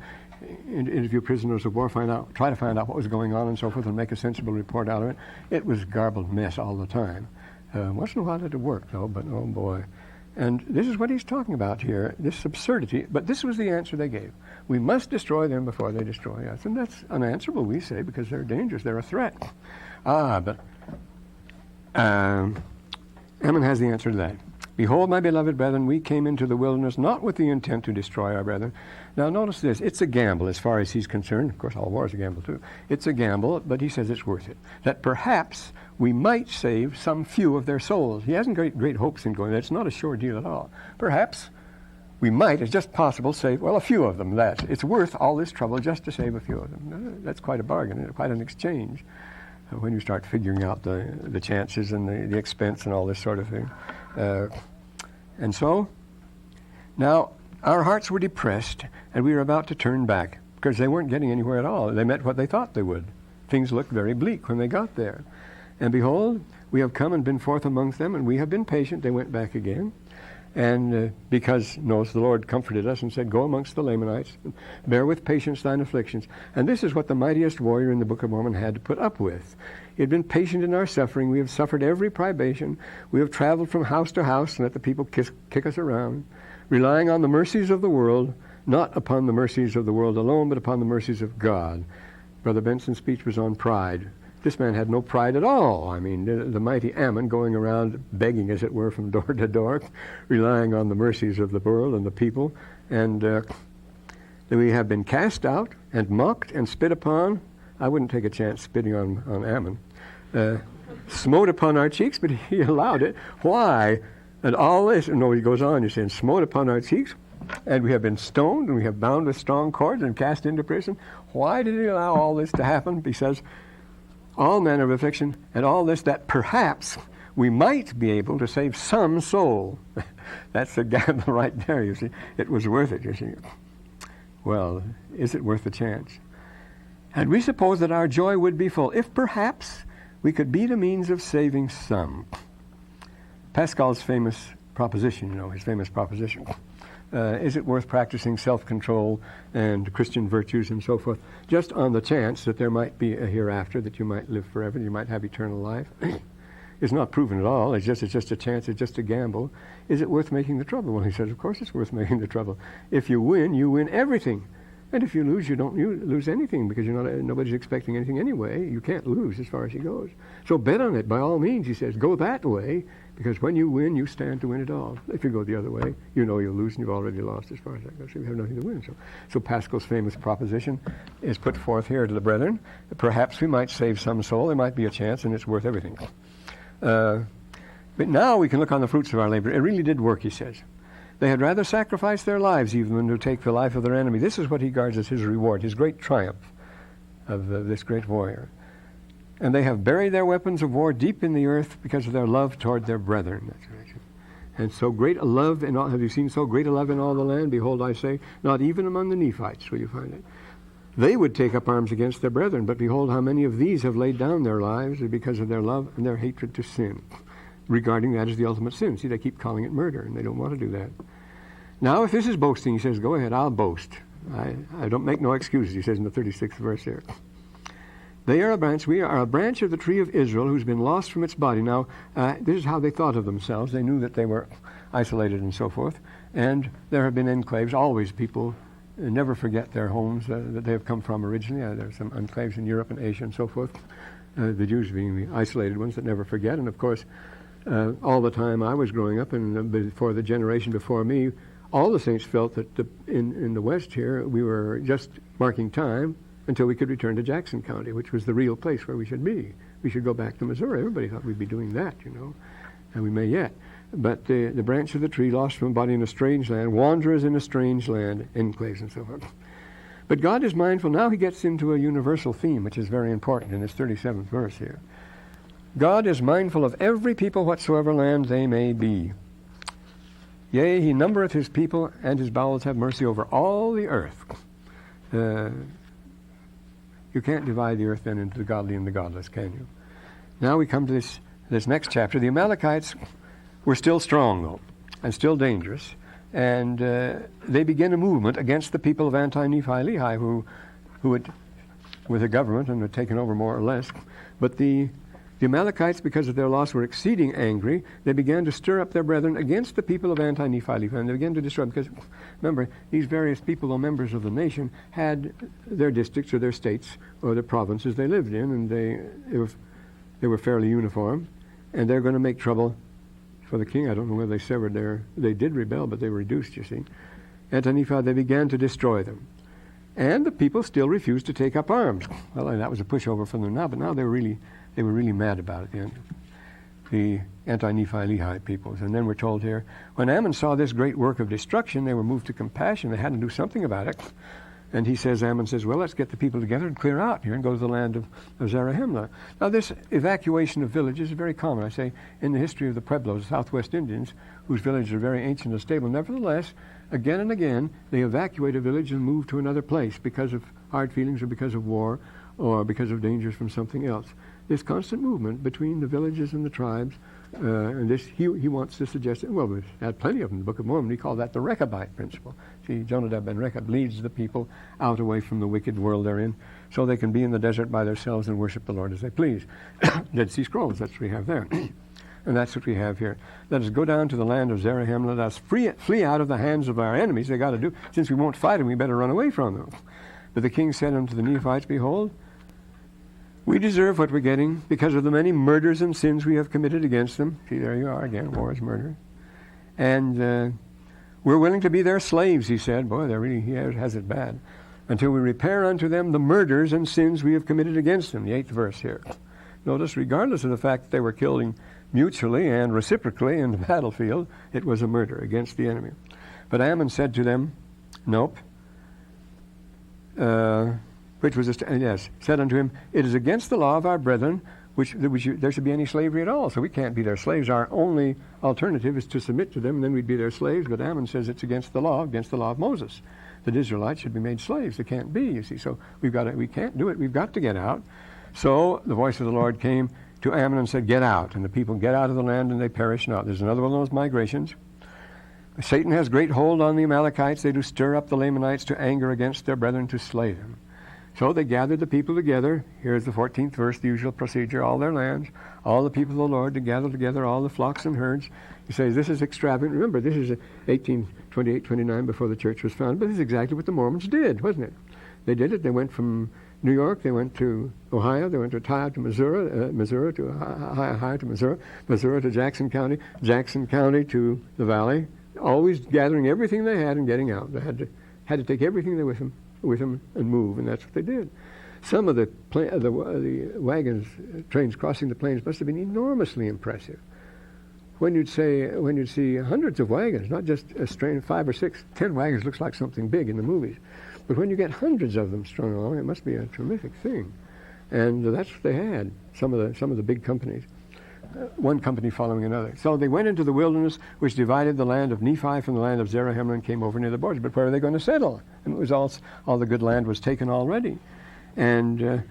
interview prisoners of war, try to find out what was going on and so forth, and make a sensible report out of it. It was a garbled mess all the time. Once in a while it worked, though, but oh boy. And this is what he's talking about here, this absurdity. But this was the answer they gave. We must destroy them before they destroy us. And that's unanswerable, we say, because they're dangerous. They're a threat. But Ammon has the answer to that. Behold, my beloved brethren, we came into the wilderness not with the intent to destroy our brethren. Now notice this. It's a gamble as far as he's concerned. Of course, all war is a gamble too. It's a gamble, but he says it's worth it. That perhaps we might save some few of their souls. He hasn't great hopes in going there. It's not a sure deal at all. Perhaps we might, it's just possible, save, a few of them. It's worth all this trouble just to save a few of them. That's quite a bargain, quite an exchange. When you start figuring out the chances and the expense and all this sort of thing. And so, now, our hearts were depressed, and we were about to turn back, because they weren't getting anywhere at all. They met what they thought they would. Things looked very bleak when they got there. And behold, we have come and been forth amongst them, and we have been patient. They went back again. And because the Lord comforted us and said, go amongst the Lamanites, and bear with patience thine afflictions. And this is what the mightiest warrior in the Book of Mormon had to put up with. He had been patient in our suffering. We have suffered every privation. We have traveled from house to house and let the people kick us around, relying on the mercies of the world, not upon the mercies of the world alone, but upon the mercies of God. Brother Benson's speech was on pride. This man had no pride at all. I mean, the mighty Ammon going around begging, as it were, from door to door, relying on the mercies of the world and the people. And we have been cast out and mocked and spit upon. I wouldn't take a chance spitting on Ammon. Smote upon our cheeks, but he allowed it. Why? And all this, no, he goes on, he's saying, smote upon our cheeks, and we have been stoned, and we have bound with strong cords and cast into prison. Why did he allow all this to happen? Because all manner of affliction, and all this that perhaps we might be able to save some soul. That's the gamble right there, you see. It was worth it, you see. Well, is it worth the chance? And we suppose that our joy would be full if perhaps we could be the means of saving some. Pascal's famous proposition, his famous proposition. Is it worth practicing self-control and Christian virtues and so forth, just on the chance that there might be a hereafter, that you might live forever, you might have eternal life? It's not proven at all. It's just a chance. It's just a gamble. Is it worth making the trouble? Well, he says, of course it's worth making the trouble. If you win everything. And if you lose, you don't lose anything, because nobody's expecting anything anyway. You can't lose as far as he goes. So bet on it by all means, he says. Go that way, because when you win, you stand to win it all. If you go the other way, you'll lose, and you've already lost as far as that goes. So you have nothing to win. So Pascal's famous proposition is put forth here to the brethren. Perhaps we might save some soul. There might be a chance, and it's worth everything. But now we can look on the fruits of our labor. It really did work, he says. They had rather sacrifice their lives even than to take the life of their enemy. This is what he regards as his reward, his great triumph of this great warrior. And they have buried their weapons of war deep in the earth because of their love toward their brethren. That's right. And so great a love in all, have you seen so great a love in all the land? Behold, I say, not even among the Nephites will you find it. They would take up arms against their brethren, but behold how many of these have laid down their lives because of their love and their hatred to sin, regarding that as the ultimate sin. See, they keep calling it murder, and they don't want to do that. Now, if this is boasting, he says, go ahead, I'll boast. I don't make no excuses, he says in the 36th verse here. They are a branch, we are a branch of the tree of Israel who's been lost from its body. Now, this is how they thought of themselves. They knew that they were isolated and so forth. And there have been enclaves. Always people never forget their homes that they have come from originally. There are some enclaves in Europe and Asia and so forth. The Jews being the isolated ones that never forget. And of course, all the time I was growing up and before the generation before me, all the saints felt that in the West here, we were just marking time until we could return to Jackson County, which was the real place where we should be. We should go back to Missouri. Everybody thought we'd be doing that, and we may yet. But the branch of the tree lost from a body in a strange land, wanderers in a strange land, enclaves and so forth. But God is mindful. Now he gets into a universal theme, which is very important in this 37th verse here. God is mindful of every people whatsoever land they may be. Yea, he numbereth his people, and his bowels have mercy over all the earth. You can't divide the earth then into the godly and the godless, can you? Now we come to this next chapter. The Amalekites were still strong, though, and still dangerous. And they begin a movement against the people of Anti-Nephi-Lehis, who had, with a government, and had taken over more or less. But the Amalekites, because of their loss, were exceeding angry. They began to stir up their brethren against the people of Anti-Nephi-Lehis, and they began to destroy them. Because, remember, these various people, though members of the nation, had their districts or their states or their provinces they lived in, and they were fairly uniform. And they're going to make trouble for the king. I don't know whether they severed they did rebel, but they were reduced, you see. Anti-Nephi, they began to destroy them. And the people still refused to take up arms. Well, that was a pushover for them now, but now they were really mad about it, the Anti-Nephi-Lehis peoples. And then we're told here, when Ammon saw this great work of destruction, they were moved to compassion. They had to do something about it. And Ammon says, well, let's get the people together and clear out here and go to the land of Zarahemla. Now, this evacuation of villages is very common. I say, in the history of the Pueblos, Southwest Indians, whose villages are very ancient and stable. Nevertheless, again and again, they evacuate a village and move to another place because of hard feelings or because of war or because of dangers from something else. This constant movement between the villages and the tribes, and this he wants to suggest, well, we've had plenty of them in the Book of Mormon. We call that the Rechabite principle. See, Jonadab ben Rechab leads the people out away from the wicked world they're in, so they can be in the desert by themselves and worship the Lord as they please. Dead Sea Scrolls, that's what we have there. And that's what we have here. Let us go down to the land of Zarahemla. Let us flee out of the hands of our enemies. They got to do, since we won't fight them, we better run away from them. But the king said unto the Nephites, behold, We deserve what we're getting because of the many murders and sins we have committed against them. See, there you are again, war is murder. And we're willing to be their slaves, he said. Boy, he has it bad. Until we repair unto them the murders and sins we have committed against them. The 8th verse here. Notice, regardless of the fact that they were killing mutually and reciprocally in the battlefield, it was a murder against the enemy. But Ammon said to them, nope. Said unto him, it is against the law of our brethren there should be any slavery at all. So we can't be their slaves. Our only alternative is to submit to them, and then we'd be their slaves. But Ammon says it's against the law of Moses, that Israelites should be made slaves. They can't be, you see. So we can't do it. We've got to get out. So the voice of the Lord came to Ammon and said, get out. And the people get out of the land, and they perish not. There's another one of those migrations. Satan has great hold on the Amalekites. They do stir up the Lamanites to anger against their brethren to slay them. So they gathered the people together. Here's the 14th verse, the usual procedure, all their lands, all the people of the Lord to gather together, all the flocks and herds. He says, this is extravagant. Remember, this is 1828, 29 before the church was founded, but this is exactly what the Mormons did, wasn't it? They did it. They went from New York, they went to Ohio, they went to Ohio to Missouri, Missouri to Ohio to Missouri, Missouri to Jackson County to the Valley, always gathering everything they had and getting out. They had to take everything with them and move, and that's what they did. Some of the wagons, trains crossing the plains must have been enormously impressive. When you'd see hundreds of wagons, not just a strain of 5 or 6, 10 wagons looks like something big in the movies. But when you get hundreds of them strung along, it must be a terrific thing. And that's what they had, some of the big companies, one company following another. So they went into the wilderness, which divided the land of Nephi from the land of Zarahemla and came over near the borders. But where are they going to settle? And it was all the good land was taken already. And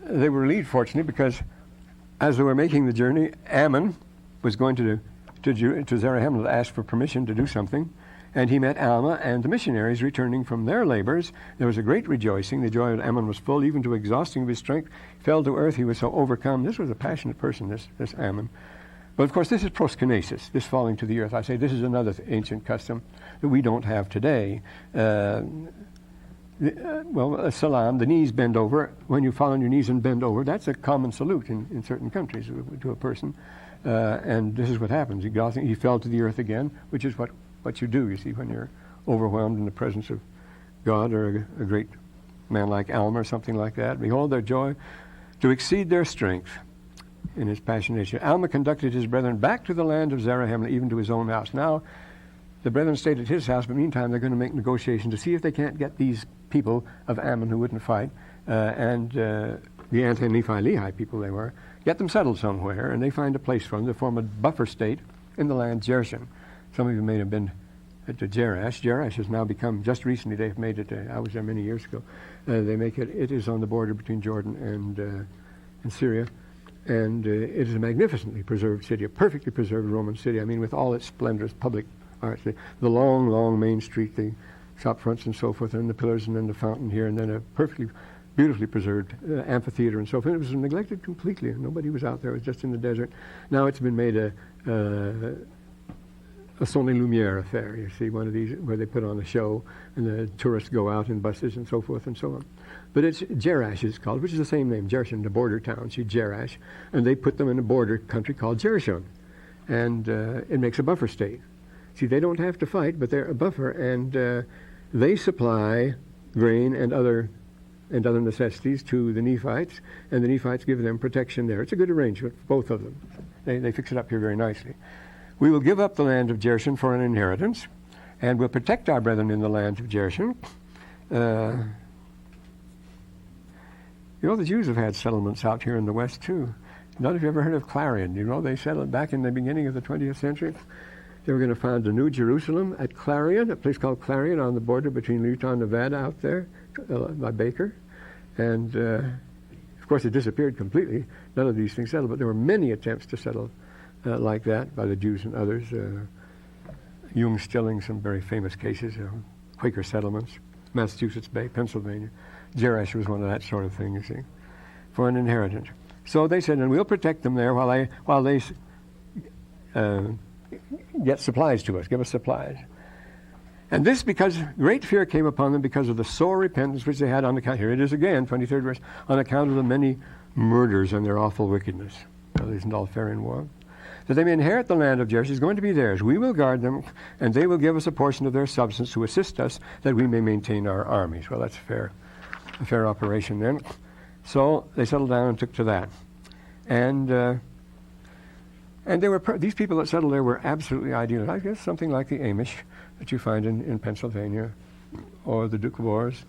they were relieved, fortunately, because as they were making the journey, Ammon was going to Zarahemla to ask for permission to do something. And he met Alma and the missionaries returning from their labors. There was a great rejoicing. The joy of Ammon was full, even to exhausting of his strength. Fell to earth, he was so overcome. This was a passionate person, this Ammon. But of course, this is proskynesis, this falling to the earth. I say this is another ancient custom that we don't have today. Salam, the knees bend over. When you fall on your knees and bend over, that's a common salute in certain countries to a person. And this is what happens. He fell to the earth again, which is what you do, you see, when you're overwhelmed in the presence of God or a great man like Alma or something like that. Behold their joy to exceed their strength in his passionation. Alma conducted his brethren back to the land of Zarahemla, even to his own house. Now, the brethren stayed at his house, but meantime they're going to make negotiations to see if they can't get these people of Ammon who wouldn't fight, and the Anti-Nephi-Lehi people they were, get them settled somewhere, and they find a place for them to form a buffer state in the land Jershon. Some of you may have been to Jerash. Jerash has now become, just recently they've made it, I was there many years ago, they make it is on the border between Jordan and Syria, and it is a magnificently preserved city, a perfectly preserved Roman city, I mean with all its splendorous public arts, the long, long main street, the shop fronts and so forth, and the pillars and then the fountain here, and then a perfectly beautifully preserved amphitheater and so forth. It was neglected completely. Nobody was out there. It was just in the desert. Now it's been made a Sonny Lumiere affair, you see, one of these where they put on a show and the tourists go out in buses and so forth and so on. But it's Jerash is called, which is the same name, Jershon, the border town, see, Jerash, and they put them in a border country called Jershon, and it makes a buffer state. See, they don't have to fight, but they're a buffer, and they supply grain and other necessities to the Nephites, and the Nephites give them protection there. It's a good arrangement for both of them. They fix it up here very nicely. We will give up the land of Jershon for an inheritance, and we'll protect our brethren in the land of Jershon. The Jews have had settlements out here in the West, too. None of you ever heard of Clarion. They settled back in the beginning of the 20th century. They were going to found a new Jerusalem at Clarion, a place called Clarion on the border between Utah and Nevada out there by Baker. And, of course, it disappeared completely. None of these things settled, but there were many attempts to settle like that by the Jews and others. Jung Stilling, some very famous cases, Quaker settlements, Massachusetts Bay, Pennsylvania. Jerash was one of that sort of thing, you see, for an inheritance. So they said, and we'll protect them there while they get supplies to us, give us supplies. And this because great fear came upon them because of the sore repentance which they had on account, here it is again, 23rd verse, on account of the many murders and their awful wickedness. Well, isn't all fair in war? That they may inherit the land of Jericho is going to be theirs. We will guard them, and they will give us a portion of their substance to assist us, that we may maintain our armies. Well, that's a fair operation then. So they settled down and took to that. And they were these people that settled there were absolutely ideal. I guess something like the Amish that you find in Pennsylvania, or the Duke of Wars.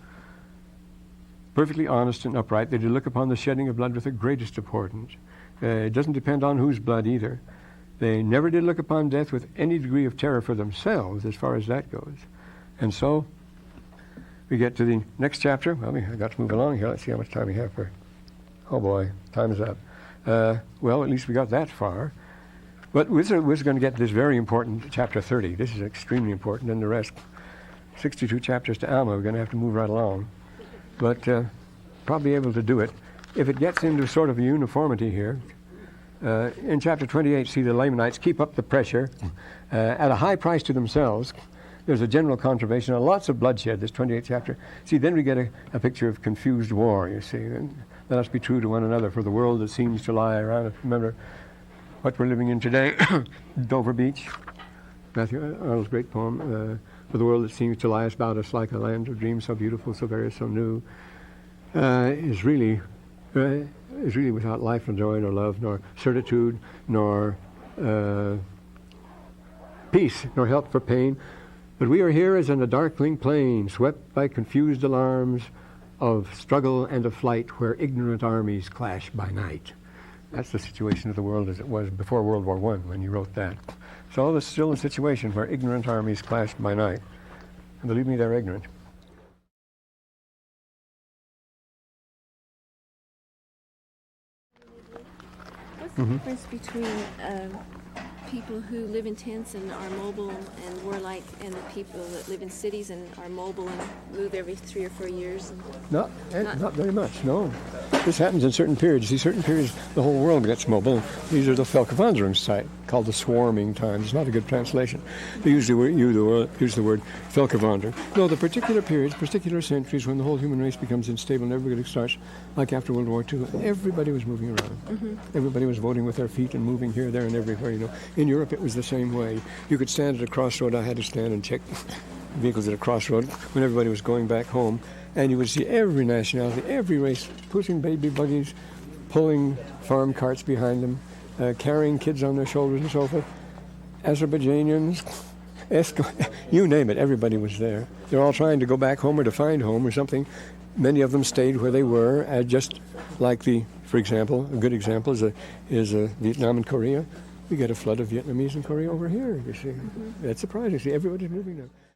Perfectly honest and upright. They did look upon the shedding of blood with the greatest importance. It doesn't depend on whose blood either. They never did look upon death with any degree of terror for themselves, as far as that goes. And so we get to the next chapter. Well, I've got to move along here. Let's see how much time we have for. Oh boy, time's up. Well, at least we got that far. But we're going to get this very important chapter 30. This is extremely important, and the rest, 62 chapters to Alma, we're going to have to move right along. But probably able to do it. If it gets into sort of a uniformity here, in chapter 28, see the Lamanites keep up the pressure at a high price to themselves. There's a general conservation and lots of bloodshed, this 28th chapter. See, then we get a picture of confused war, you see. And let us be true to one another, for the world that seems to lie around us. Remember what we're living in today, Dover Beach, Matthew Arnold's great poem, for the world that seems to lie about us like a land of dreams, so beautiful, so various, so new, is really without life, nor joy, nor love, nor certitude, nor peace, nor help for pain. But we are here as in a darkling plain, swept by confused alarms of struggle and of flight, where ignorant armies clash by night. That's the situation of the world as it was before World War I, when he wrote that. So there's still a situation where ignorant armies clash by night. And believe me, they're ignorant. What's the difference between people who live in tents and are mobile and warlike, and the people that live in cities and are mobile and move every 3 or 4 years? Not very much, no. This happens in certain periods. See, certain periods, the whole world gets mobile. These are the Felkavandrungszeit, called the swarming times. It's not a good translation. They use the word Felkavandrung. No, the particular periods, particular centuries, when the whole human race becomes unstable and everybody starts, like after World War II, everybody was moving around. Mm-hmm. Everybody was voting with their feet and moving here, there, and everywhere, you know. In Europe, it was the same way. You could stand at a crossroad. I had to stand and check vehicles at a crossroad when everybody was going back home. And you would see every nationality, every race, pushing baby buggies, pulling farm carts behind them, carrying kids on their shoulders and so forth. Azerbaijanians, you name it, everybody was there. They're all trying to go back home or to find home or something. Many of them stayed where they were, just like for example, a good example is Vietnam and Korea. We get a flood of Vietnamese in Korea over here, you see. Mm-hmm. That's surprising. See, everybody's moving now.